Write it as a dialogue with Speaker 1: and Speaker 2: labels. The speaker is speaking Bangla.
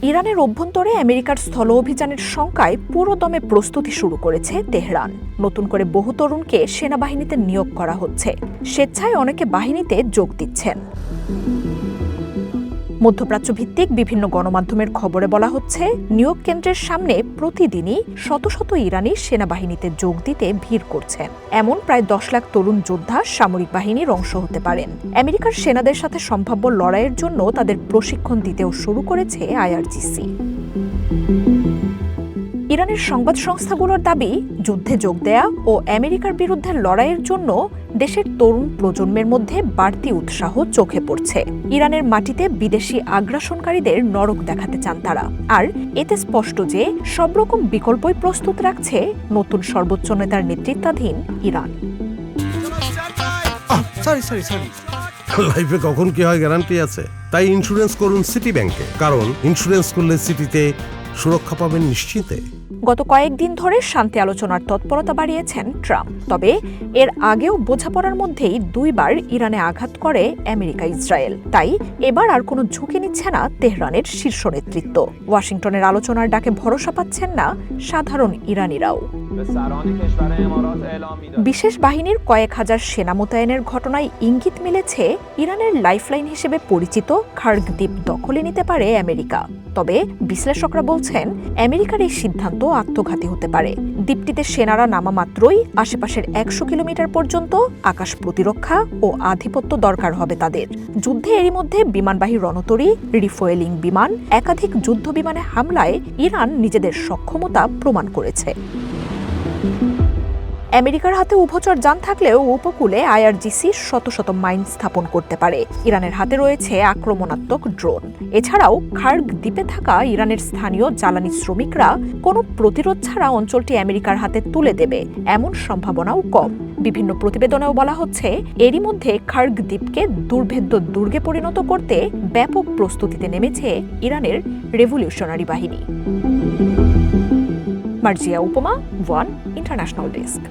Speaker 1: ইরানের অভ্যন্তরে আমেরিকার স্থল অভিযানের শঙ্কায় পুরোদমে প্রস্তুতি শুরু করেছে তেহরান। নতুন করে বহু তরুণকে সেনাবাহিনীতে নিয়োগ করা হচ্ছে। স্বেচ্ছায় অনেকে বাহিনীতে যোগ দিচ্ছেন। মধ্যপ্রাচ্য ভিত্তিক বিভিন্ন গণমাধ্যমের খবরে বলা হচ্ছে, নিয়োগ কেন্দ্রের সামনে প্রতিদিনই শত শত ইরানি সেনাবাহিনীতে যোগ দিতে ভিড় করছেন। এমন প্রায় 10 লাখ তরুণ যোদ্ধা সামরিক বাহিনীর অংশ হতে পারেন। আমেরিকার সেনাদের সাথে সম্ভাব্য লড়াইয়ের জন্য তাদের প্রশিক্ষণ দিতেও শুরু করেছে আইআরজিসি। ইরানের সংবাদ সংস্থাগুলোর দাবি, যুদ্ধে যোগ দেয়া ও আমেরিকার বিরুদ্ধে লড়াইয়ের জন্য দেশের তরুণ প্রজন্মের মধ্যে বাড়তি উৎসাহ চোখে পড়ছে। ইরানের মাটিতে বিদেশি আগ্রাসনকারীদের নরক দেখাতে চান তারা। আর এতে স্পষ্ট যে সব রকম বিকল্পই প্রস্তুত রাখছে নতুন সর্বোচ্চ নেতার নেতৃত্বাধীন ইরান।
Speaker 2: লাইফে কখন কি হয় গ্যারান্টি আছে? তাই ইন্স্যুরেন্স করুন সিটি ব্যাংকে, কারণ ইন্স্যুরেন্স করলে সিটিতে সুরক্ষা পাবেন নিশ্চিতে।
Speaker 1: গত কয়েকদিন ধরে শান্তি আলোচনার তৎপরতা বাড়িয়েছেন ট্রাম্প। তবে এর আগেও বোঝাপড়ার মধ্যেই 2 বার ইরানে আঘাত করে আমেরিকা ইসরায়েল। তাই এবার আর কোনো ঝুঁকি নিচ্ছে না তেহরানের শীর্ষ নেতৃত্ব। ওয়াশিংটনের আলোচনার ডাকে ভরসা পাচ্ছেন না সাধারণ ইরানিরাও। বিশেষ বাহিনীর কয়েক হাজার সেনা মোতায়েনের ঘটনায় ইঙ্গিত মিলেছে ইরানের লাইফলাইন হিসেবে পরিচিত খার্গ দ্বীপ দখলে নিতে পারে আমেরিকা। তবে বিশ্লেষকরা বলছেন, আমেরিকার এই সিদ্ধান্ত আত্মঘাতী হতে পারে। দ্বীপটিতে সেনারা নামা মাত্রই আশেপাশের 100 কিলোমিটার পর্যন্ত আকাশ প্রতিরক্ষা ও আধিপত্য দরকার হবে তাদের। যুদ্ধে এরই মধ্যে বিমানবাহী রণতরী, রিফুয়েলিং বিমান, একাধিক যুদ্ধ বিমানে হামলায় ইরান নিজেদের সক্ষমতা প্রমাণ করেছে। আমেরিকার হাতে উভচর যান থাকলেও উপকূলে আইআরজিসি শত শত মাইন স্থাপন করতে পারে। ইরানের হাতে রয়েছে আক্রমণাত্মক ড্রোন। এছাড়াও খার্গ দ্বীপে থাকা ইরানের স্থানীয় জ্বালানি শ্রমিকরা কোনো প্রতিরোধ ছাড়া অঞ্চলটি আমেরিকার হাতে তুলে দেবে এমন সম্ভাবনাও কম। বিভিন্ন প্রতিবেদনেও বলা হচ্ছে, এরই মধ্যে খার্গ দ্বীপকে দুর্ভেদ্য দুর্গে পরিণত করতে ব্যাপক প্রস্তুতিতে নেমেছে ইরানের রেভলিউশনারি বাহিনী। মার্জিয়া উপমা, ওয়ান ইন্টারন্যাশনাল ডেস্ক।